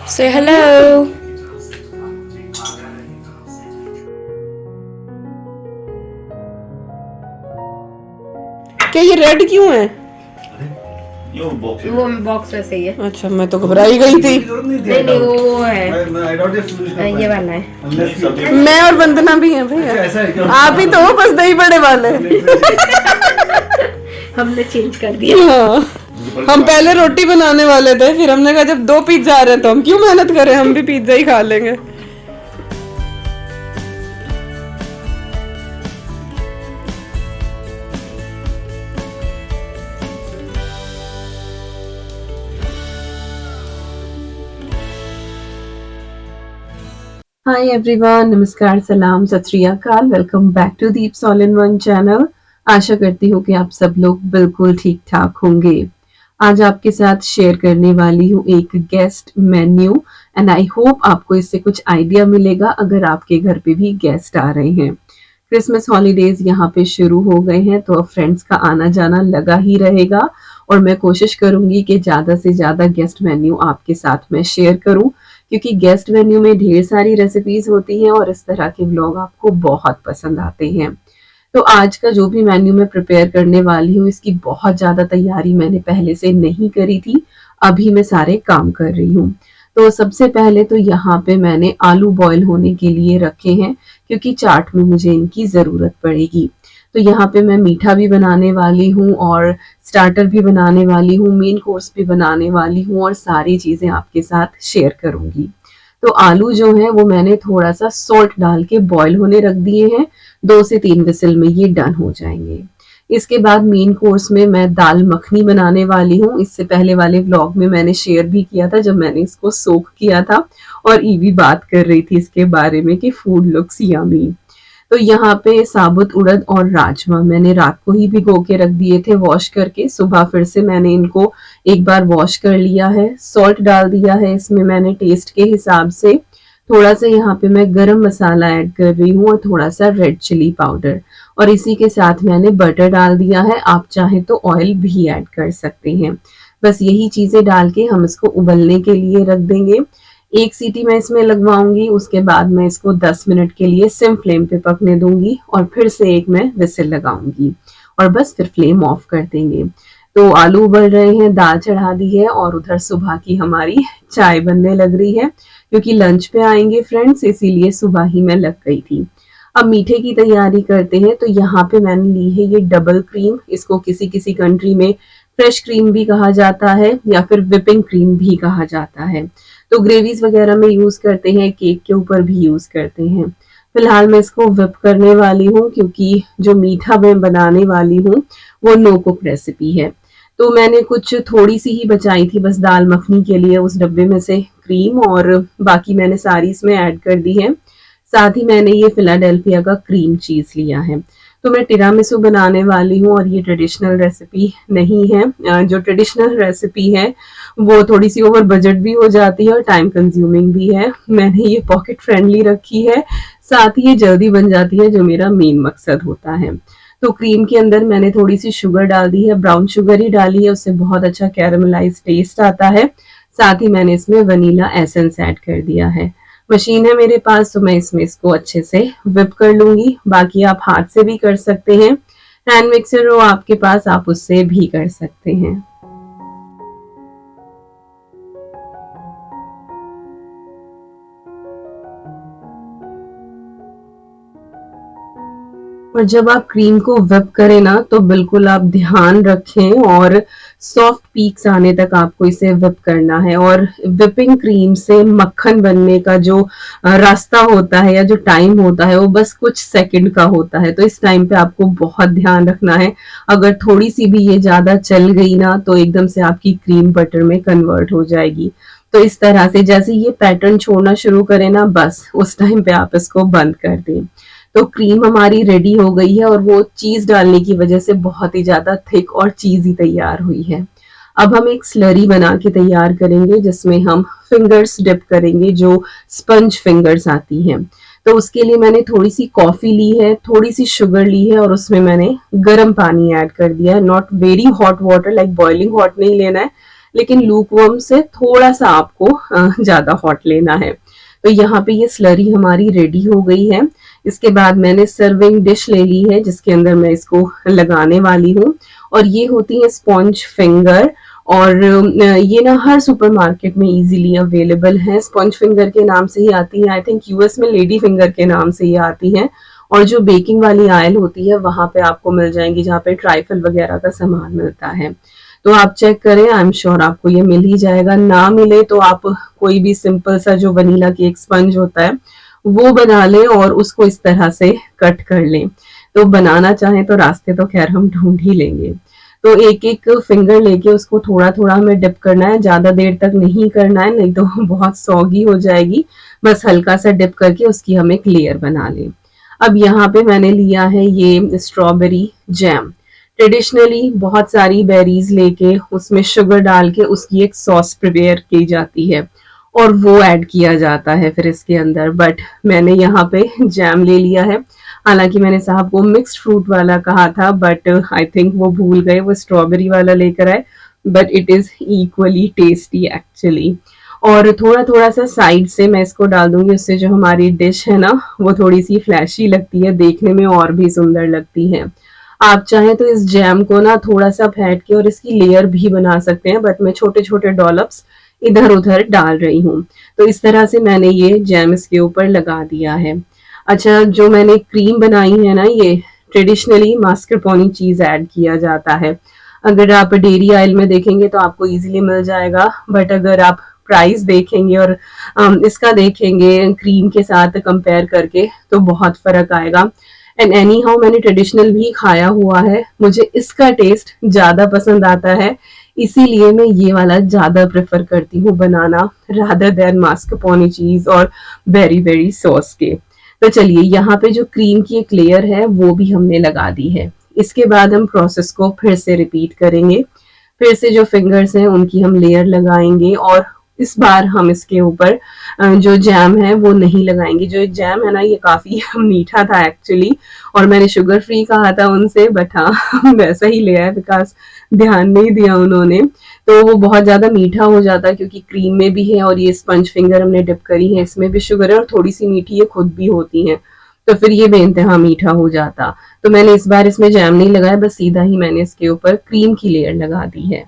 Say hello. क्या ये red क्यों है? ये बॉक्स वो बॉक्स वैसे ही है। अच्छा, मैं तो घबराई गई थी। नहीं वो है, ये वाला है। मैं और वंदना भी हैं भैया। आप ही तो हो बस दही बड़े वाले। हमने चेंज कर दिया। हाँ, हम पहले रोटी बनाने वाले थे, फिर हमने कहा जब 2 पिज्जा आ रहे हैं तो हम क्यों मेहनत करें, हम भी पिज्जा ही खा लेंगे। हाय एवरीवन, नमस्कार, सलाम, सत श्री अकाल। Welcome back to Deep's all in one channel. आशा करती हूँ कि आप सब लोग बिल्कुल ठीक ठाक होंगे। आज आपके साथ शेयर करने वाली हूँ एक guest menu and I hope आपको इससे कुछ आइडिया मिलेगा अगर आपके घर पे भी गेस्ट आ रहे हैं। क्रिसमस हॉलीडेज यहाँ पे शुरू हो गए हैं तो फ्रेंड्स का आना जाना लगा ही रहेगा और मैं कोशिश करूंगी कि ज़्यादा से ज़्यादा गेस्ट मेन्यू आपके साथ में शेयर करूं, क्योंकि गेस्ट मेन्यू में ढेर सारी रेसिपीज होती हैं और इस तरह के व्लॉग आपको बहुत पसंद आते हैं। तो आज का जो भी मेन्यू मैं प्रिपेयर करने वाली हूँ, इसकी बहुत ज़्यादा तैयारी मैंने पहले से नहीं करी थी, अभी मैं सारे काम कर रही हूँ। तो सबसे पहले तो यहाँ पे मैंने आलू बॉईल होने के लिए रखे हैं, क्योंकि चाट में मुझे इनकी ज़रूरत पड़ेगी। तो यहाँ पे मैं मीठा भी बनाने वाली हूँ और स्टार्टर भी बनाने वाली हूँ, मेन कोर्स भी बनाने वाली हूँ और सारी चीज़ें आपके साथ शेयर करूँगी। तो आलू जो है वो मैंने थोड़ा सा सॉल्ट डाल के बॉईल होने रख दिए हैं, 2 से 3 विसल में ये डन हो जाएंगे। इसके बाद मेन कोर्स में मैं दाल मखनी बनाने वाली हूँ। इससे पहले वाले व्लॉग में मैंने शेयर भी किया था जब मैंने इसको सोक किया था और ईवी बात कर रही थी इसके बारे में कि फूड लुक्स यम्मी। तो यहाँ पे साबुत उड़द और राजमा मैंने रात को ही भिगो के रख दिए थे वॉश करके। सुबह फिर से मैंने इनको एक बार वॉश कर लिया है। सॉल्ट डाल दिया है इसमें मैंने टेस्ट के हिसाब से। थोड़ा सा यहाँ पे मैं गरम मसाला ऐड कर रही हूँ और थोड़ा सा रेड चिली पाउडर, और इसी के साथ मैंने बटर डाल दिया है। आप चाहें तो ऑयल भी ऐड कर सकते हैं। बस यही चीज़ें डाल के हम इसको उबलने के लिए रख देंगे। 1 सीटी मैं इसमें लगवाऊंगी, उसके बाद मैं इसको 10 मिनट के लिए सिम फ्लेम पे पकने दूंगी और फिर से एक मैं विसिल लगाऊंगी और बस फिर फ्लेम ऑफ कर देंगे। तो आलू उबल रहे हैं, दाल चढ़ा दी है और उधर सुबह की हमारी चाय बनने लग रही है, क्योंकि लंच पे आएंगे फ्रेंड्स, इसीलिए सुबह ही मैं लग गई थी। अब मीठे की तैयारी करते हैं। तो यहाँ पे मैंने ली है ये डबल क्रीम। इसको किसी किसी कंट्री में फ्रेश क्रीम भी कहा जाता है या फिर विपिंग क्रीम भी कहा जाता है। तो ग्रेवीज वगैरह में यूज करते हैं, केक के ऊपर भी यूज करते हैं। फिलहाल मैं इसको विप करने वाली हूँ, क्योंकि जो मीठा मैं बनाने वाली हूँ वो नो कुक रेसिपी है। तो मैंने कुछ थोड़ी सी ही बचाई थी बस दाल मखनी के लिए उस डब्बे में से क्रीम, और बाकी मैंने सारी इसमें ऐड कर दी है। साथ ही मैंने ये फिलाडेल्फिया का क्रीम चीज लिया है। तो मैं टिरामिसू बनाने वाली हूँ और ये ट्रेडिशनल रेसिपी नहीं है। जो ट्रेडिशनल रेसिपी है वो थोड़ी सी ओवर बजट भी हो जाती है और टाइम कंज्यूमिंग भी है। मैंने ये पॉकेट फ्रेंडली रखी है, साथ ही ये जल्दी बन जाती है, जो मेरा मेन मकसद होता है। तो क्रीम के अंदर मैंने थोड़ी सी शुगर डाल दी है, ब्राउन शुगर ही डाली है, उससे बहुत अच्छा कैरेमलाइज टेस्ट आता है। साथ ही मैंने इसमें वनीला एसेंस ऐड कर दिया है। मशीन है मेरे पास तो मैं इसमें इसको अच्छे से विप कर लूंगी। बाकी आप हाथ से भी कर सकते हैं, हैंड मिक्सर हो आपके पास आप उससे भी कर सकते हैं। और जब आप क्रीम को विप करें ना तो बिल्कुल आप ध्यान रखें और सॉफ्ट पीक्स आने तक आपको इसे विप करना है। और विपिंग क्रीम से मक्खन बनने का जो रास्ता होता है या जो टाइम होता है वो बस कुछ सेकंड का होता है। तो इस टाइम पे आपको बहुत ध्यान रखना है। अगर थोड़ी सी भी ये ज्यादा चल गई ना तो एकदम से आपकी क्रीम बटर में कन्वर्ट हो जाएगी। तो इस तरह से जैसे ये पैटर्न छोड़ना शुरू करे ना, बस उस टाइम पे आप इसको बंद कर दें। तो क्रीम हमारी रेडी हो गई है और वो चीज डालने की वजह से बहुत ही ज्यादा थिक और चीज ही तैयार हुई है। अब हम एक स्लरी बना के तैयार करेंगे जिसमें हम फिंगर्स डिप करेंगे, जो स्पंज फिंगर्स आती हैं। तो उसके लिए मैंने थोड़ी सी कॉफी ली है, थोड़ी सी शुगर ली है और उसमें मैंने गर्म पानी ऐड कर दिया है। Not very hot water, like boiling hot नहीं लेना है, लेकिन लूकवार्म से थोड़ा सा आपको ज़्यादा हॉट लेना है। तो यहाँ पे ये स्लरी हमारी रेडी हो गई है। इसके बाद मैंने सर्विंग डिश ले ली है जिसके अंदर मैं इसको लगाने वाली हूँ, और ये होती है स्पॉन्ज फिंगर। और ये ना हर सुपरमार्केट में इजीली अवेलेबल है। स्पॉन्ज फिंगर के नाम से ही आती है, आई थिंक यूएस में लेडी फिंगर के नाम से ये आती है। और जो बेकिंग वाली आयल होती है वहां पे आपको मिल जाएंगी, जहाँ पे ट्राइफल वगैरह का सामान मिलता है। तो आप चेक करें, आई एम श्योर आपको ये मिल ही जाएगा। ना मिले तो आप कोई भी सिंपल सा जो वनीला केक स्पंज होता है वो बना लें और उसको इस तरह से कट कर लें। तो बनाना चाहें तो रास्ते तो खैर हम ढूंढ ही लेंगे। तो एक एक फिंगर लेके उसको थोड़ा थोड़ा हमें डिप करना है, ज्यादा देर तक नहीं करना है, नहीं तो बहुत सॉगी हो जाएगी। बस हल्का सा डिप करके उसकी हम एक लेयर बना लें। अब यहाँ पे मैंने लिया है ये स्ट्रॉबेरी जैम। ट्रेडिशनली बहुत सारी बेरीज लेके उसमें शुगर डाल के उसकी एक सॉस प्रिपेयर की जाती है और वो ऐड किया जाता है फिर इसके अंदर, बट मैंने यहाँ पे जैम ले लिया है। हालांकि मैंने साहब को मिक्स्ड फ्रूट वाला कहा था, बट आई थिंक वो भूल गए, वो स्ट्रॉबेरी वाला लेकर आए। But it is equally tasty actually. और थोड़ा थोड़ा सा साइड से मैं इसको डाल दूंगी, उससे जो हमारी डिश है ना वो थोड़ी सी फ्लैशी लगती है, देखने में और भी सुंदर लगती है। आप चाहें तो इस जैम को ना थोड़ा सा फेंट के और इसकी लेयर भी बना सकते हैं, बट मैं छोटे छोटे डॉलप्स इधर उधर डाल रही हूँ। तो इस तरह से मैंने ये जैम इसके ऊपर लगा दिया है। अच्छा, जो मैंने क्रीम बनाई है ना, ये ट्रेडिशनली मास्करपोने चीज ऐड किया जाता है। अगर आप डेयरी आयल में देखेंगे तो आपको इजीली मिल जाएगा, बट अगर आप प्राइस देखेंगे और इसका देखेंगे क्रीम के साथ कंपेयर करके तो बहुत फर्क आएगा। एंड एनी हाउ मैंने ट्रेडिशनल भी खाया हुआ है, मुझे इसका टेस्ट ज्यादा पसंद आता है, इसीलिए मैं ये वाला ज्यादा प्रेफर करती हूँ बनाना रादर देन मास्करपोने चीज और वेरी वेरी सॉस के। तो चलिए, यहाँ पे जो क्रीम की एक लेयर है वो भी हमने लगा दी है। इसके बाद हम प्रोसेस को फिर से रिपीट करेंगे। फिर से जो फिंगर्स हैं उनकी हम लेयर लगाएंगे, और इस बार हम इसके ऊपर जो जैम है वो नहीं लगाएंगे। जो जैम है ना ये काफी मीठा था एक्चुअली, और मैंने शुगर फ्री कहा था उनसे, बट हाँ वैसा ही लिया है बिकॉज ध्यान नहीं दिया उन्होंने। तो वो बहुत ज्यादा मीठा हो जाता है क्योंकि क्रीम में भी है और ये स्पंज फिंगर हमने डिप करी है, इसमें भी शुगर है और थोड़ी सी मीठी ये खुद भी होती है, तो फिर ये बेइंतहा मीठा हो जाता। तो मैंने इस बार इसमें जैम नहीं लगाया, बस सीधा ही मैंने इसके ऊपर क्रीम की लेयर लगा दी है।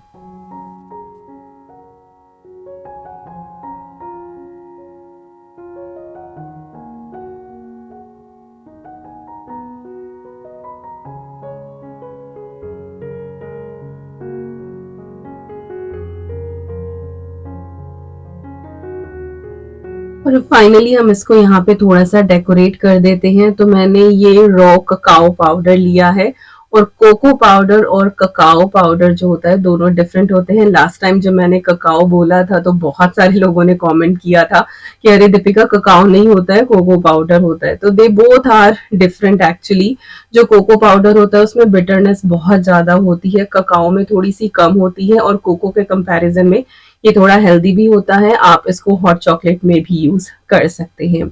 और फाइनली हम इसको यहाँ पे थोड़ा सा डेकोरेट कर देते हैं। तो मैंने ये रॉ ककाओ पाउडर लिया है, और कोको पाउडर और ककाओ पाउडर जो होता है दोनों डिफरेंट होते हैं। लास्ट टाइम जब मैंने ककाओ बोला था तो बहुत सारे लोगों ने कमेंट किया था कि अरे दीपिका, ककाओ नहीं होता है, कोको पाउडर होता है। तो they both are different actually. जो कोको पाउडर होता है उसमें बिटरनेस बहुत ज्यादा होती है, ककाओ में थोड़ी सी कम होती है, और कोको के कंपैरिजन में ये थोड़ा हेल्दी भी होता है। आप इसको हॉट चॉकलेट में भी यूज कर सकते हैं।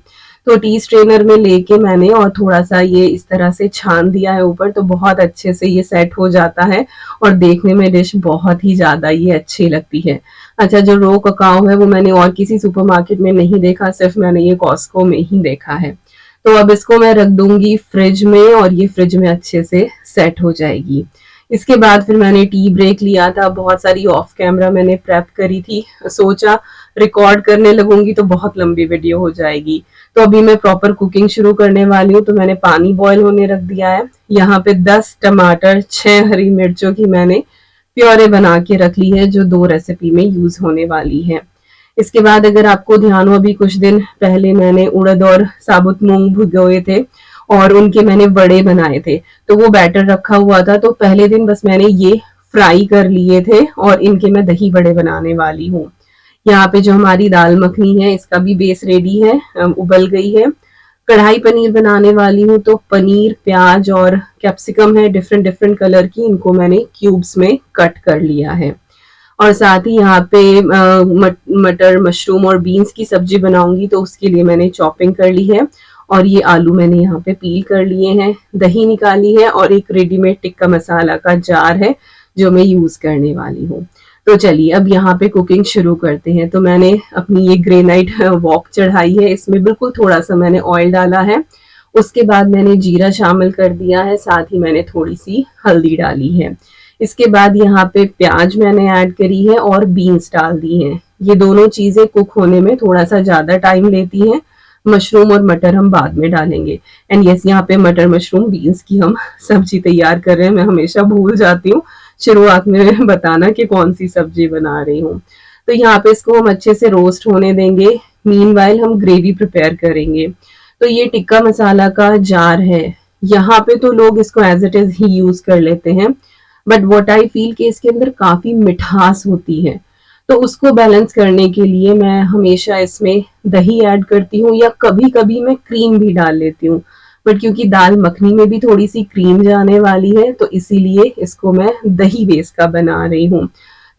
तो टी स्ट्रेनर में लेके मैंने और थोड़ा सा ये इस तरह से छान दिया है ऊपर, तो बहुत अच्छे से ये सेट हो जाता है और देखने में डिश बहुत ही ज्यादा ये अच्छी लगती है। अच्छा, जो रो ककाओ है वो मैंने और किसी सुपरमार्केट में नहीं देखा, सिर्फ मैंने ये कॉस्को में ही देखा है। तो अब इसको मैं रख दूंगी फ्रिज में, और ये फ्रिज में अच्छे से सेट हो जाएगी। इसके बाद फिर मैंने टी ब्रेक लिया था, बहुत सारी ऑफ कैमरा मैंने प्रेप करी थी, सोचा रिकॉर्ड करने लगूंगी तो बहुत लंबी वीडियो हो जाएगी। तो अभी मैं प्रॉपर कुकिंग शुरू करने वाली हूँ। तो मैंने पानी बॉयल होने रख दिया है। यहाँ पे 10 टमाटर, 6 हरी मिर्चों की मैंने प्योरे बना के रख ली है, जो 2 रेसिपी में यूज होने वाली है। इसके बाद अगर आपको ध्यान हो, अभी कुछ दिन पहले मैंने उड़द और साबुत मूंग भिगोए थे और उनके मैंने बड़े बनाए थे, तो वो बैटर रखा हुआ था। तो पहले दिन बस मैंने ये फ्राई कर लिए थे और इनके मैं दही बड़े बनाने वाली हूँ। यहाँ पे जो हमारी दाल मखनी है इसका भी बेस रेडी है, उबल गई है। कढ़ाई पनीर बनाने वाली हूँ, तो पनीर, प्याज और कैप्सिकम है डिफरेंट डिफरेंट कलर की, इनको मैंने क्यूब्स में कट कर लिया है। और साथ ही यहाँ पे मटर, मशरूम और बीन्स की सब्जी बनाऊंगी, तो उसके लिए मैंने चॉपिंग कर ली है। और ये आलू मैंने यहाँ पे पील कर लिए हैं, दही निकाली है, और एक रेडीमेड टिक्का मसाला का जार है जो मैं यूज करने वाली हूँ। तो चलिए अब यहाँ पे कुकिंग शुरू करते हैं। तो मैंने अपनी ये ग्रेनाइट वॉक चढ़ाई है, इसमें बिल्कुल थोड़ा सा मैंने ऑयल डाला है। उसके बाद मैंने जीरा शामिल कर दिया है, साथ ही मैंने थोड़ी सी हल्दी डाली है। इसके बाद यहाँ पे प्याज मैंने ऐड करी है और बीन्स डाल दी हैं। ये दोनों चीजें कुक होने में थोड़ा सा ज्यादा टाइम लेती हैं। मशरूम और मटर हम बाद में डालेंगे। एंड यस, यहाँ पे मटर मशरूम बीन्स की हम सब्जी तैयार कर रहे हैं। मैं हमेशा भूल जाती हूँ शुरुआत में बताना कि कौन सी सब्जी बना रही हूँ। तो यहाँ पे इसको हम अच्छे से रोस्ट होने देंगे। मीनवाइल हम ग्रेवी प्रिपेयर करेंगे। तो ये टिक्का मसाला का जार है। यहाँ पे तो लोग इसको एज इट इज ही यूज कर लेते हैं, बट व्हाट आई फील कि इसके अंदर काफी मिठास होती है। तो उसको बैलेंस करने के लिए मैं हमेशा इसमें दही ऐड करती हूँ, या कभी कभी मैं क्रीम भी डाल लेती हूँ। बट क्योंकि दाल मखनी में भी थोड़ी सी क्रीम जाने वाली है, तो इसीलिए इसको मैं दही बेस का बना रही हूँ।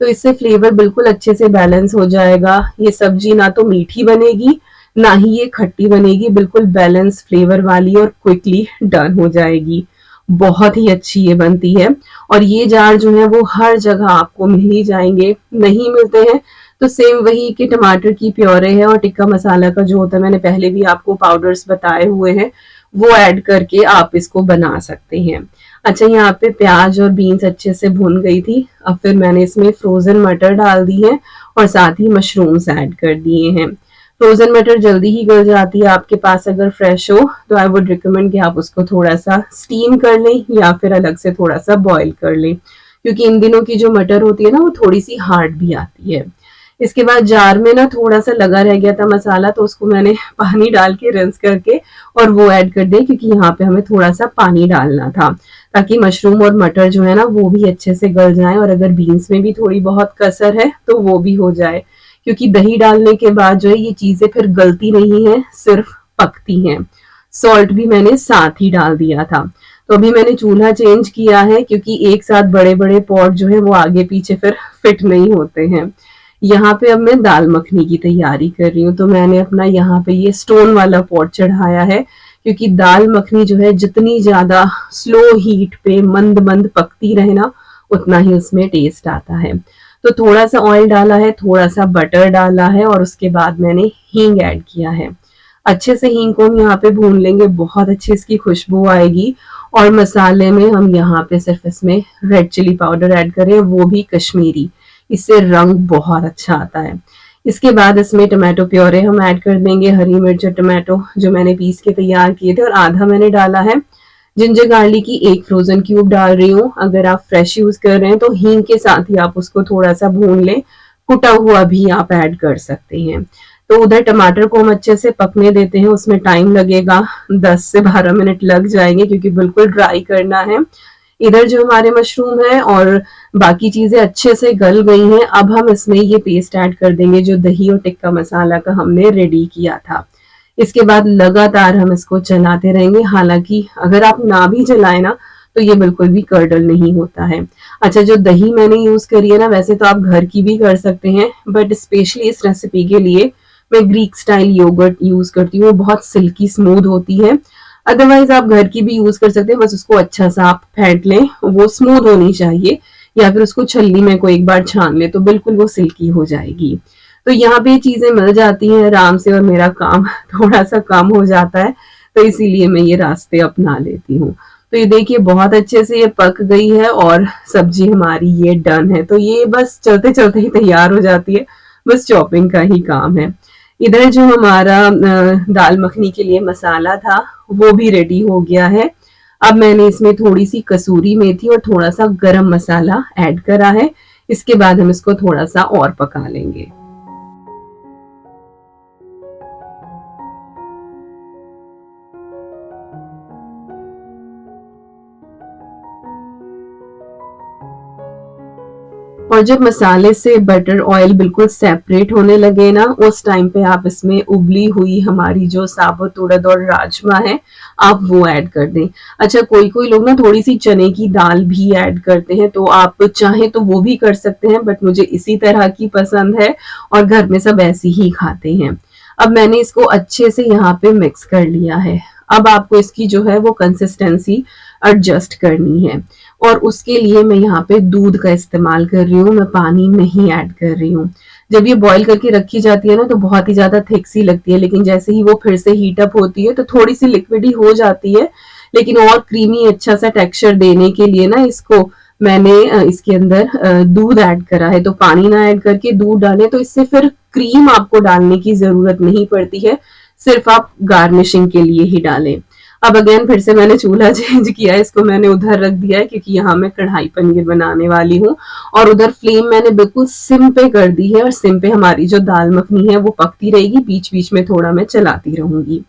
तो इससे फ्लेवर बिल्कुल अच्छे से बैलेंस हो जाएगा। ये सब्जी ना तो मीठी बनेगी, ना ही ये खट्टी बनेगी, बिल्कुल बैलेंस फ्लेवर वाली और क्विकली डन हो जाएगी। बहुत ही अच्छी ये बनती है। और ये जार जो है वो हर जगह आपको मिल ही जाएंगे। नहीं मिलते हैं तो सेम वही कि टमाटर की प्योरे है और टिक्का मसाला का जो होता है, मैंने पहले भी आपको पाउडर्स बताए हुए हैं, वो ऐड करके आप इसको बना सकते हैं। अच्छा, यहाँ पे प्याज और बीन्स अच्छे से भुन गई थी। अब फिर मैंने इसमें फ्रोजन मटर डाल दी है और साथ ही मशरूम्स ऐड कर दिए हैं। फ्रोजन मटर जल्दी ही गल जाती है। आपके पास अगर फ्रेश हो तो आई वुड रिकमेंड कि आप उसको थोड़ा सा स्टीम कर लें या फिर अलग से थोड़ा सा बॉईल कर लें, क्योंकि इन दिनों की जो मटर होती है ना वो थोड़ी सी हार्ड भी आती है। इसके बाद जार में ना थोड़ा सा लगा रह गया था मसाला, तो उसको मैंने पानी डाल के रिंस करके और वो ऐड कर दिया, क्योंकि यहाँ पे हमें थोड़ा सा पानी डालना था ताकि मशरूम और मटर जो है ना वो भी अच्छे से गल जाए, और अगर बीन्स में भी थोड़ी बहुत कसर है तो वो भी हो जाए। क्योंकि दही डालने के बाद जो है ये चीजें फिर गलती नहीं है, सिर्फ पकती हैं। सॉल्ट भी मैंने साथ ही डाल दिया था। तो अभी मैंने चूल्हा चेंज किया है, क्योंकि एक साथ बड़े बड़े पॉट जो है वो आगे पीछे फिर फिट नहीं होते हैं। यहाँ पे अब मैं दाल मखनी की तैयारी कर रही हूँ। तो मैंने अपना यहाँ पे ये स्टोन वाला पॉट चढ़ाया है, क्योंकि दाल मखनी जो है जितनी ज्यादा स्लो हीट पे मंद मंद पकती रहे ना, उतना ही उसमें टेस्ट आता है। तो थोड़ा सा ऑयल डाला है, थोड़ा सा बटर डाला है, और उसके बाद मैंने हींग ऐड किया है। अच्छे से हींग को हम यहाँ पे भून लेंगे, बहुत अच्छी इसकी खुशबू आएगी। और मसाले में हम यहाँ पे सिर्फ इसमें रेड चिली पाउडर ऐड करें, वो भी कश्मीरी, इससे रंग बहुत अच्छा आता है। इसके बाद इसमें टमाटो प्योरे हम ऐड कर देंगे, हरी मिर्च और टमाटो जो मैंने पीस के तैयार किए थे, और आधा मैंने डाला है जिंजर गार्लिक की एक फ्रोजन क्यूब डाल रही हूँ। अगर आप फ्रेश यूज कर रहे हैं तो हींग के साथ ही आप उसको थोड़ा सा भून लें, कुटा हुआ भी आप ऐड कर सकते हैं। तो उधर टमाटर को हम अच्छे से पकने देते हैं, उसमें टाइम लगेगा, 10 से 12 मिनट लग जाएंगे, क्योंकि बिल्कुल ड्राई करना है। इधर जो हमारे मशरूम है और बाकी चीजें अच्छे से गल गई हैं। अब हम इसमें ये पेस्ट ऐड कर देंगे जो दही और टिक्का मसाला का हमने रेडी किया था। इसके बाद लगातार हम इसको चलाते रहेंगे। हालांकि अगर आप ना भी चलाए ना तो ये बिल्कुल भी कर्डल नहीं होता है। अच्छा, जो दही मैंने यूज करी है ना, वैसे तो आप घर की भी कर सकते हैं, बट स्पेशली इस रेसिपी के लिए मैं ग्रीक स्टाइल योगर्ट यूज करती हूँ। वो बहुत सिल्की स्मूथ होती है। अदरवाइज आप घर की भी यूज कर सकते हैं, बस उसको अच्छा सा आप फेंट लें, वो स्मूथ होनी चाहिए, या फिर उसको छलनी में को एक बार छान ले तो बिल्कुल वो सिल्की हो जाएगी। तो यहाँ पे चीजें मिल जाती हैं आराम से, और मेरा काम थोड़ा सा कम हो जाता है, तो इसीलिए मैं ये रास्ते अपना लेती हूँ। तो ये देखिए बहुत अच्छे से ये पक गई है और सब्जी हमारी ये डन है। तो ये बस चलते चलते ही तैयार हो जाती है, बस चॉपिंग का ही काम है। इधर जो हमारा दाल मखनी के लिए मसाला था वो भी रेडी हो गया है। अब मैंने इसमें थोड़ी सी कसूरी मेथी और थोड़ा सा गरम मसाला ऐड करा है। इसके बाद हम इसको थोड़ा सा और पका लेंगे। और जब मसाले से बटर ऑयल बिल्कुल सेपरेट होने लगे ना, उस टाइम पे आप इसमें उबली हुई हमारी जो साबुत उड़द और राजमा है आप वो ऐड कर दें। अच्छा, कोई कोई लोग ना थोड़ी सी चने की दाल भी ऐड करते हैं, तो आप चाहें तो वो भी कर सकते हैं, बट मुझे इसी तरह की पसंद है और घर में सब ऐसी ही खाते हैं। अब मैंने इसको अच्छे से यहाँ पे मिक्स कर लिया है। अब आपको इसकी जो है वो कंसिस्टेंसी एडजस्ट करनी है। और उसके लिए मैं यहाँ पे दूध का इस्तेमाल कर रही हूँ, मैं पानी नहीं ऐड कर रही हूँ। जब ये बॉईल करके रखी जाती है ना तो बहुत ही ज़्यादा थिक सी लगती है, लेकिन जैसे ही वो फिर से हीट अप होती है तो थोड़ी सी लिक्विडी हो जाती है, लेकिन और क्रीमी अच्छा सा टेक्सचर देने के लिए ना इसको मैंने इसके अंदर दूध ऐड करा है। तो पानी ना ऐड करके दूध डालें तो इससे फिर क्रीम आपको डालने की ज़रूरत नहीं पड़ती है, सिर्फ आप गार्निशिंग के लिए ही डालें। अब अगेन फिर से मैंने चूल्हा चेंज किया है, इसको मैंने उधर रख दिया है क्योंकि यहाँ मैं कढ़ाई पनीर बनाने वाली हूँ, और उधर फ्लेम मैंने बिल्कुल सिम पे कर दी है, और सिम पे हमारी जो दाल मखनी है वो पकती रहेगी, बीच बीच में थोड़ा मैं चलाती रहूंगी।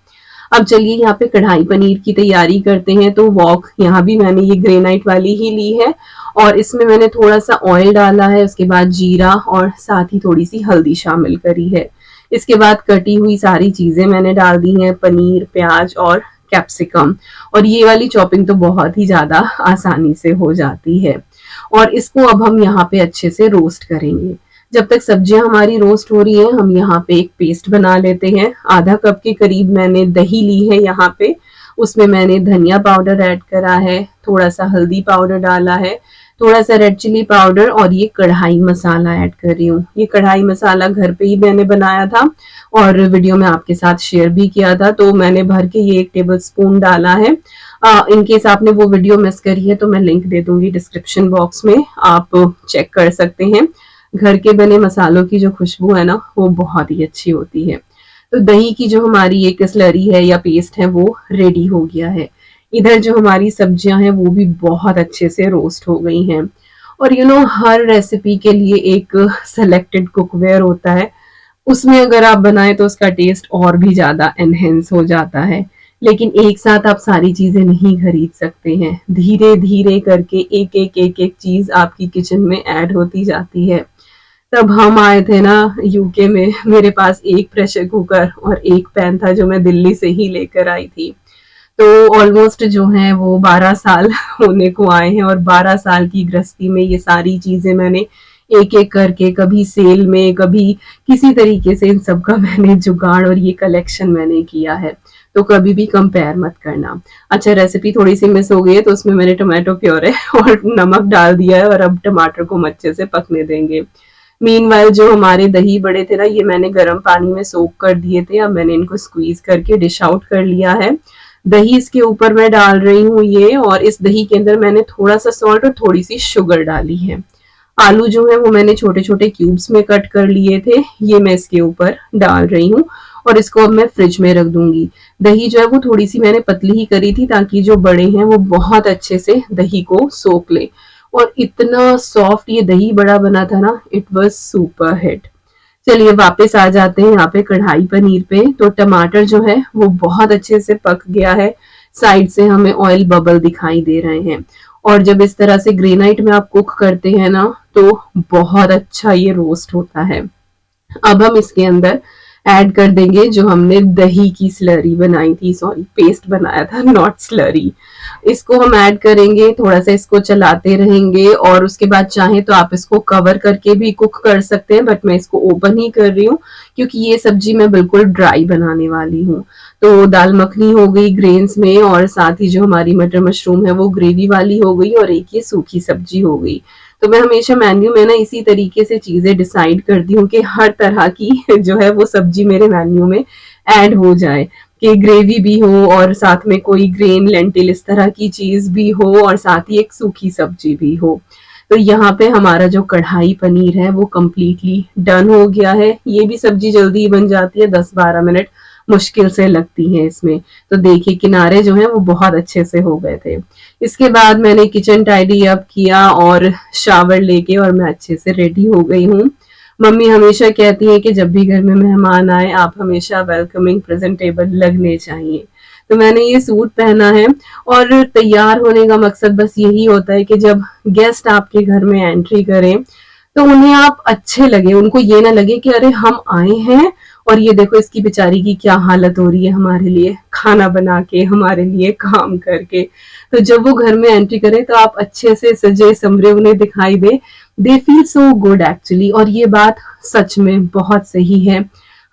अब चलिए यहाँ पे कढ़ाई पनीर की तैयारी करते हैं। तो वॉक यहाँ भी मैंने ये ग्रेनाइट वाली ही ली है, और इसमें मैंने थोड़ा सा ऑयल डाला है, उसके बाद जीरा और साथ ही थोड़ी सी हल्दी शामिल करी है। इसके बाद कटी हुई सारी चीजें मैंने डाल दी हैं, पनीर, प्याज और कैप्सिकम, और ये वाली चॉपिंग तो बहुत ही ज्यादा आसानी से हो जाती है। और इसको अब हम यहाँ पे अच्छे से रोस्ट करेंगे। जब तक सब्जियां हमारी रोस्ट हो रही हैं, हम यहाँ पे एक पेस्ट बना लेते हैं। आधा कप के करीब मैंने दही ली है यहाँ पे, उसमें मैंने धनिया पाउडर ऐड करा है, थोड़ा सा हल्दी पाउडर डाला है, थोड़ा सा रेड चिली पाउडर, और ये कढ़ाई मसाला ऐड कर रही हूँ। ये कढ़ाई मसाला घर पे ही मैंने बनाया था और वीडियो में आपके साथ शेयर भी किया था, तो मैंने भर के ये 1 टेबल स्पून डाला है। इनकेस आपने वो वीडियो मिस करी है तो मैं लिंक दे दूंगी डिस्क्रिप्शन बॉक्स में, आप चेक कर सकते हैं। घर के बने मसालों की जो खुशबू है ना वो बहुत ही अच्छी होती है। तो दही की जो हमारी एक स्लरी है या पेस्ट है वो रेडी हो गया है। इधर जो हमारी सब्जियां हैं वो भी बहुत अच्छे से रोस्ट हो गई हैं। और हर रेसिपी के लिए एक सेलेक्टेड कुकवेयर होता है, उसमें अगर आप बनाएं तो उसका टेस्ट और भी ज्यादा एनहेंस हो जाता है। लेकिन एक साथ आप सारी चीजें नहीं खरीद सकते हैं, धीरे धीरे करके एक एक चीज आपकी किचन में ऐड होती जाती है। तब हम आए थे ना यूके में, मेरे पास एक प्रेशर कुकर और एक पैन था जो मैं दिल्ली से ही लेकर आई थी। तो ऑलमोस्ट जो है वो 12 साल होने को आए हैं, और 12 साल की गृहस्थी में ये सारी चीजें मैंने एक एक करके, कभी सेल में, कभी किसी तरीके से इन सब का मैंने जुगाड़ और ये कलेक्शन मैंने किया है। तो कभी भी कंपेयर मत करना। अच्छा, रेसिपी थोड़ी सी मिस हो गई है तो उसमें मैंने टोमेटो प्योरे और नमक डाल दिया है, और अब टमाटर को अच्छे से पकने देंगे। मीनवाइल जो हमारे दही बड़े थे ना, ये मैंने गर्म पानी में सोक कर दिए थे, अब मैंने इनको स्क्वीज करके डिश आउट कर लिया है। दही इसके ऊपर मैं डाल रही हूँ ये, और इस दही के अंदर मैंने थोड़ा सा सॉल्ट और थोड़ी सी शुगर डाली है। आलू जो है वो मैंने छोटे छोटे क्यूब्स में कट कर लिए थे, ये मैं इसके ऊपर डाल रही हूँ, और इसको अब मैं फ्रिज में रख दूंगी। दही जो है वो थोड़ी सी मैंने पतली ही करी थी ताकि जो बड़े हैं वो बहुत अच्छे से दही को सोख ले, और इतना सॉफ्ट ये दही बड़ा बना था ना, इट वाज सुपर हिट। चलिए वापस आ जाते हैं यहाँ पे कढ़ाई पनीर पे। तो टमाटर जो है वो बहुत अच्छे से पक गया है, साइड से हमें ऑयल बबल दिखाई दे रहे हैं, और जब इस तरह से ग्रेनाइट में आप कुक करते हैं ना तो बहुत अच्छा ये रोस्ट होता है। अब हम इसके अंदर ऐड कर देंगे जो हमने दही की स्लरी बनाई थी, सॉरी पेस्ट बनाया था, नॉट स्लरी। इसको हम ऐड करेंगे, थोड़ा सा इसको चलाते रहेंगे, और उसके बाद चाहे तो आप इसको कवर करके भी कुक कर सकते हैं, बट मैं इसको ओपन ही कर रही हूँ क्योंकि ये सब्जी मैं बिल्कुल ड्राई बनाने वाली हूँ। तो दाल मखनी हो गई ग्रेन्स में, और साथ ही जो हमारी मटर मशरूम है वो ग्रेवी वाली हो गई, और एक ये सूखी सब्जी हो गई। तो मैं हमेशा मेन्यू में ना इसी तरीके से चीजें डिसाइड करती हूँ कि हर तरह की जो है वो सब्जी मेरे मेन्यू में ऐड हो जाए, कि ग्रेवी भी हो और साथ में कोई ग्रेन लेंटिल इस तरह की चीज भी हो, और साथ ही एक सूखी सब्जी भी हो। तो यहाँ पे हमारा जो कढ़ाई पनीर है वो कम्प्लीटली डन हो गया है। ये भी सब्जी जल्दी ही बन जाती है, 10-12 मिनट मुश्किल से लगती है इसमें। तो देखिए किनारे जो हैं वो बहुत अच्छे से हो गए थे। इसके बाद मैंने किचन टाइडी अप किया और शावर लेके, और मैं अच्छे से रेडी हो गई हूँ। मम्मी हमेशा कहती है कि जब भी घर में मेहमान आए आप हमेशा वेलकमिंग प्रेजेंटेबल लगने चाहिए। तो मैंने ये सूट पहना है, और तैयार होने का मकसद बस यही होता है कि जब गेस्ट आपके घर में एंट्री करें तो उन्हें आप अच्छे लगे, उनको ये ना लगे कि अरे हम आए हैं और ये देखो इसकी बेचारी की क्या हालत हो रही है हमारे लिए खाना बना के, हमारे लिए काम करके। तो जब वो घर में एंट्री करें तो आप अच्छे से सजे संवरे उन्हें दिखाई दे, they feel so good actually. और ये बात सच में बहुत सही है।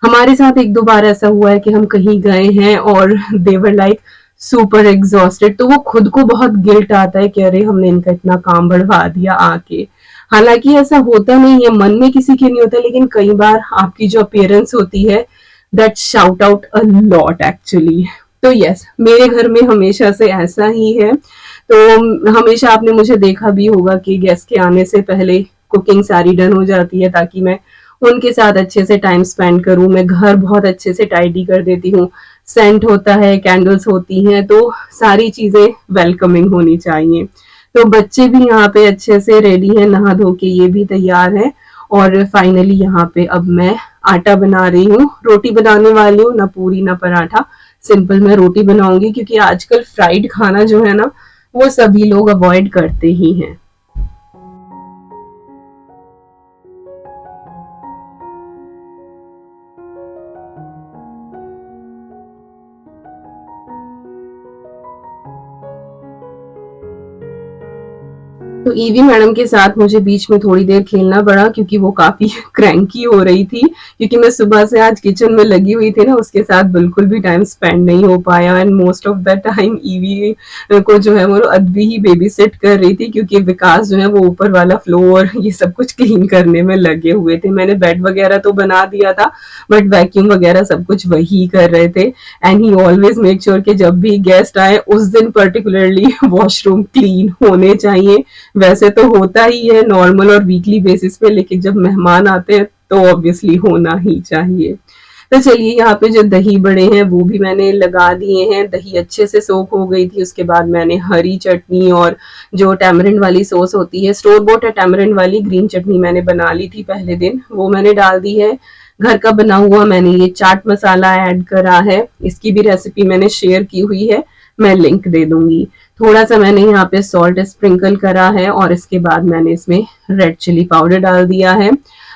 हमारे साथ 1-2 बार ऐसा हुआ है कि हम कहीं गए हैं और देवर लाइक सुपर एग्जॉस्टेड, तो वो खुद को बहुत गिल्ट आता है कि अरे हमने इनका इतना काम बढ़वा दिया आके। हालांकि ऐसा होता नहीं है, मन में किसी के नहीं होता, लेकिन कई बार आपकी जो अपीयरेंस होती है that shout out a lot actually. तो यस, मेरे घर में हमेशा से ऐसा ही है। तो हमेशा आपने मुझे देखा भी होगा कि गेस्ट के आने से पहले कुकिंग सारी डन हो जाती है, ताकि मैं उनके साथ अच्छे से टाइम स्पेंड करूं। मैं घर बहुत अच्छे से टाइडी कर देती हूँ, सेंट होता है, कैंडल्स होती हैं, तो सारी चीजें वेलकमिंग होनी चाहिए। तो बच्चे भी यहाँ पे अच्छे से रेडी हैं, नहा धो के ये भी तैयार है। और फाइनली यहाँ पे अब मैं आटा बना रही हूँ, रोटी बनाने वाली हूँ, ना पूरी ना पराठा, सिंपल मैं रोटी बनाऊंगी, क्योंकि आजकल फ्राइड खाना जो है ना वो सभी लोग अवॉइड करते ही हैं। तो ईवी मैडम के साथ मुझे बीच में थोड़ी देर खेलना पड़ा, क्योंकि वो काफी क्रैंकी हो रही थी, क्योंकि मैं सुबह से आज किचन में लगी हुई थी ना, उसके साथ बिल्कुल भी टाइम स्पेंड नहीं हो पाया। And most of the time EV को जो है वो अद्वी ही बेबी सेट कर रही थी, क्योंकि विकास जो है वो ऊपर वाला फ्लोर ये सब कुछ क्लीन करने में लगे हुए थे। मैंने बेड वगैरह तो बना दिया था, बट वैक्यूम वगैरह सब कुछ वही कर रहे थे। And he always make sure कि जब भी गेस्ट आए उस दिन पर्टिकुलरली वॉशरूम क्लीन होने चाहिए। वैसे तो होता ही है नॉर्मल और वीकली बेसिस पे, लेकिन जब मेहमान आते हैं तो ऑब्वियसली होना ही चाहिए। तो चलिए, यहाँ पे जो दही बड़े हैं वो भी मैंने लगा दिए हैं, दही अच्छे से सोख हो गई थी। उसके बाद मैंने हरी चटनी और जो टैमरिंड वाली सॉस होती है, स्टोर बोट है टैमरिंड वाली, ग्रीन चटनी मैंने बना ली थी पहले दिन, वो मैंने डाल दी है। घर का बना हुआ मैंने ये चाट मसाला ऐड करा है, इसकी भी रेसिपी मैंने शेयर की हुई है, मैं लिंक दे दूंगी। थोड़ा सा मैंने यहाँ पे सॉल्ट स्प्रिंकल करा है, और इसके बाद मैंने इसमें रेड चिली पाउडर डाल दिया है।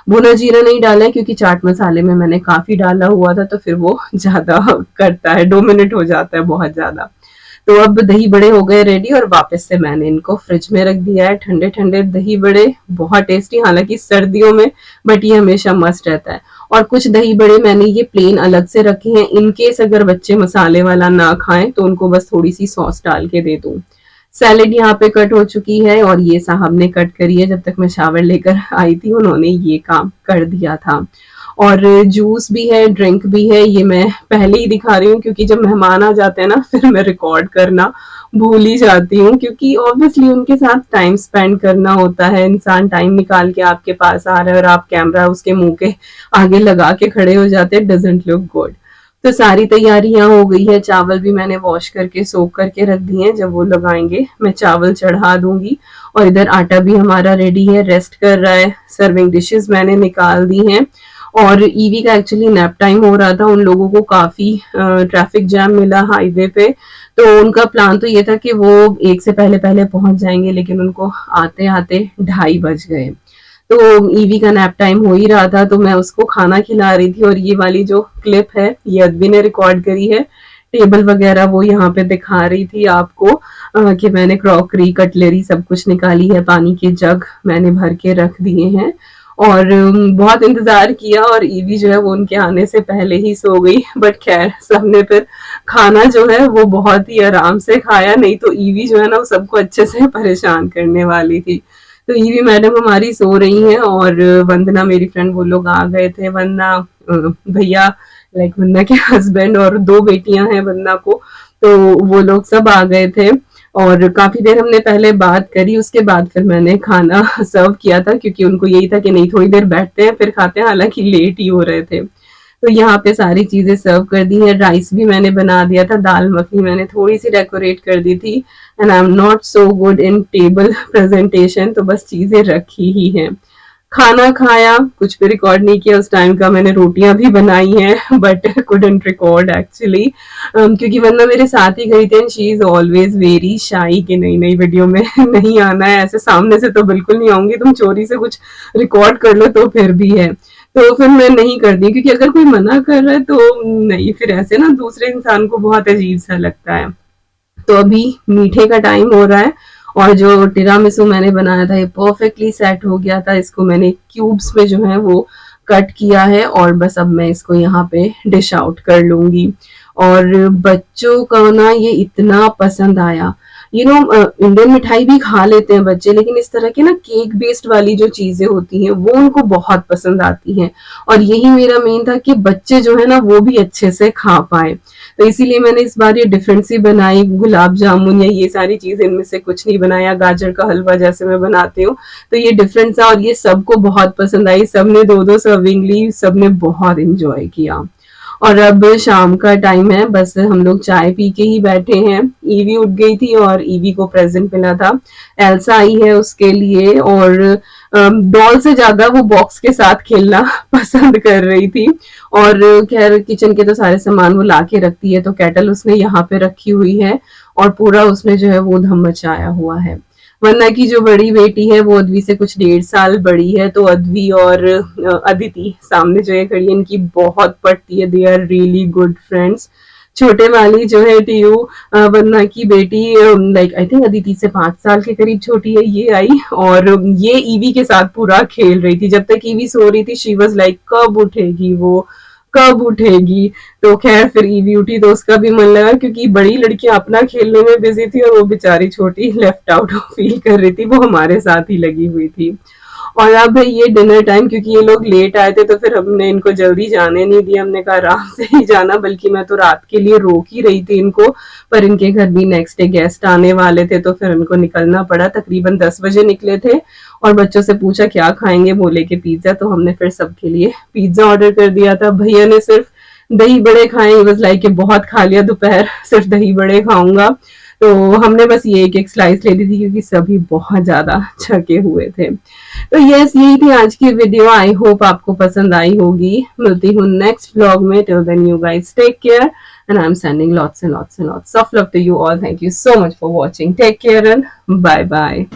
भुना जीरा नहीं डाला है, क्योंकि चाट मसाले में मैंने काफी डाला हुआ था, तो फिर वो ज्यादा करता है, डोमिनेट हो जाता है बहुत ज्यादा। तो अब दही बड़े हो गए रेडी, और वापस से मैंने इनको फ्रिज में रख दिया है। ठंडे ठंडे दही बड़े बहुत टेस्टी, हालांकि सर्दियों में, बट ये हमेशा मस्ट रहता है। और कुछ दही बड़े मैंने ये प्लेन अलग से रखे हैं, इनकेस अगर बच्चे मसाले वाला ना खाएं तो उनको बस थोड़ी सी सॉस डाल के दे दूं। सैलेड यहाँ पे कट हो चुकी है, और ये साहब ने कट करी है, जब तक मैं शावर लेकर आई थी उन्होंने ये काम कर दिया था। और जूस भी है, ड्रिंक भी है, ये मैं पहले ही दिखा रही हूँ, क्योंकि जब मेहमान आ जाते हैं ना फिर मैं रिकॉर्ड करना भूल ही जाती हूँ, क्योंकि ऑब्वियसली उनके साथ टाइम स्पेंड करना होता है। इंसान टाइम निकाल के आपके पास आ रहा है और आप कैमरा उसके मुंह के आगे लगा के खड़े हो जाते हैं, डजंट लुक गुड। तो सारी तैयारी यहाँ हो गई है। चावल भी मैंने वॉश करके सोक करके रख दिए हैं, जब वो लगाएंगे मैं चावल चढ़ा दूंगी। और इधर आटा भी हमारा रेडी है, रेस्ट कर रहा है। सर्विंग डिशेस मैंने निकाल दी हैं। और ईवी का एक्चुअली नैप टाइम हो रहा था, उन लोगों को काफी ट्रैफिक जैम मिला हाईवे पे, तो उनका प्लान तो ये था कि वो एक से पहले पहले पहुंच जाएंगे, लेकिन उनको आते आते 2:30 बज गए। तो ईवी का नैप टाइम हो ही रहा था, तो मैं उसको खाना खिला रही थी। और ये वाली जो क्लिप है ये अद्वी ने रिकॉर्ड करी है, टेबल वगैरह वो यहाँ पे दिखा रही थी आपको कि मैंने क्रॉकरी कटलरी सब कुछ निकाली है, पानी के जग मैंने भर के रख दिए हैं। और बहुत इंतजार किया, और ईवी जो है वो उनके आने से पहले ही सो गई। बट खैर सबने फिर खाना जो है वो बहुत ही आराम से खाया, नहीं तो ईवी जो है ना वो सबको अच्छे से परेशान करने वाली थी। तो ईवी मैडम हमारी सो रही हैं, और वंदना मेरी फ्रेंड वो लोग आ गए थे। वंदना भैया, लाइक वंदना के हस्बैंड, और 2 बेटियां हैं वंदना को, तो वो लोग सब आ गए थे। और काफी देर हमने पहले बात करी, उसके बाद फिर मैंने खाना सर्व किया था, क्योंकि उनको यही था कि नहीं थोड़ी देर बैठते हैं फिर खाते हैं, हालांकि लेट ही हो रहे थे। तो यहाँ पे सारी चीजें सर्व कर दी है। राइस भी मैंने बना दिया था, दाल मखनी मैंने थोड़ी सी डेकोरेट कर दी थी। And I am not so good in table presentation, तो बस चीजें रखी ही हैं। खाना खाया, कुछ भी रिकॉर्ड नहीं किया उस टाइम का। मैंने रोटियां भी बनाई हैं, बट कुडंट रिकॉर्ड एक्चुअली, क्योंकि वरना मेरे साथ ही गई थी। And she is always very shy कि नई नई वीडियो में नहीं आना है, ऐसे सामने से तो बिल्कुल नहीं आऊंगी, तुम चोरी से कुछ रिकॉर्ड कर लो तो फिर भी है। तो फिर मैं नहीं करती, क्योंकि अगर कोई मना कर रहा है तो नहीं, फिर ऐसे ना दूसरे इंसान को बहुत अजीब सा लगता है। तो अभी मीठे का टाइम हो रहा है, और जो टिरामिसू मैंने बनाया था ये परफेक्टली सेट हो गया था। इसको मैंने क्यूब्स में जो है वो कट किया है और बस अब मैं इसको यहाँ पे डिश आउट कर लूंगी। और बच्चों का ना ये इतना पसंद आया। इंडियन मिठाई भी खा लेते हैं बच्चे, लेकिन इस तरह के ना केक बेस्ड वाली जो चीजें होती हैं वो उनको बहुत पसंद आती हैं। और यही मेरा मेन था कि बच्चे जो है ना वो भी अच्छे से खा पाए, तो इसीलिए मैंने इस बार ये डिफरेंट सी बनाई। गुलाब जामुन या ये सारी चीजें इनमें से कुछ नहीं बनाया, गाजर का हलवा जैसे मैं बनाती हूँ, तो ये डिफरेंट था और ये सबको बहुत पसंद आई। सबने 2-2 सर्विंग ली, सबने बहुत इंजॉय किया। और अब शाम का टाइम है, बस हम लोग चाय पी के ही बैठे हैं। ईवी उठ गई थी और ईवी को प्रेजेंट मिला था, एल्सा आई है उसके लिए, और डॉल से ज्यादा वो बॉक्स के साथ खेलना पसंद कर रही थी। और खैर किचन के तो सारे सामान वो ला के रखती है, तो केटल उसने यहाँ पे रखी हुई है और पूरा उसने जो है वो धम मचाया हुआ है। वरना की जो बड़ी बेटी है वो अद्वी से कुछ 1.5 साल बड़ी है, तो अद्वी और अदिति सामने जो है खड़ी है, इनकी बहुत पटती है। They are really good friends. छोटे वाली जो है टीयू, वरना की बेटी, लाइक आई थिंक अदिति से 5 साल के करीब छोटी है, ये आई और ये ईवी के साथ पूरा खेल रही थी। जब तक ईवी सो रही थी शी वाज लाइक कब उठेगी वो, कब उठेगी। तो खैर फिर ईवी उठी तो उसका भी मन लगा, क्योंकि बड़ी लड़कियां अपना खेलने में बिजी थी और वो बेचारी छोटी लेफ्ट आउट फील कर रही थी, वो हमारे साथ ही लगी हुई थी। और अब ये डिनर टाइम, क्योंकि ये लोग लेट आए थे तो फिर हमने इनको जल्दी जाने नहीं दिया, हमने कहा आराम से ही जाना, बल्कि मैं तो रात के लिए रोक ही रही थी इनको, पर इनके घर भी नेक्स्ट डे गेस्ट आने वाले थे तो फिर इनको निकलना पड़ा। तकरीबन 10 बजे निकले थे और बच्चों से पूछा क्या खाएंगे, बोले कि पिज्जा, तो हमने फिर सबके लिए पिज्जा ऑर्डर कर दिया था। भैया ने सिर्फ दही बड़े खाए, बस लाइक के बहुत खा लिया दोपहर, सिर्फ दही बड़े खाऊंगा, तो हमने बस ये एक स्लाइस ले ली थी क्योंकि सभी बहुत ज्यादा छके हुए थे। तो यस, यही थी आज की वीडियो। आई होप आपको पसंद आई होगी। मिलती हूँ नेक्स्ट व्लॉग में। Till then you guys take care and I am sending lots and lots and lots of love to you all. Thank you so much for watching. Take care and bye bye.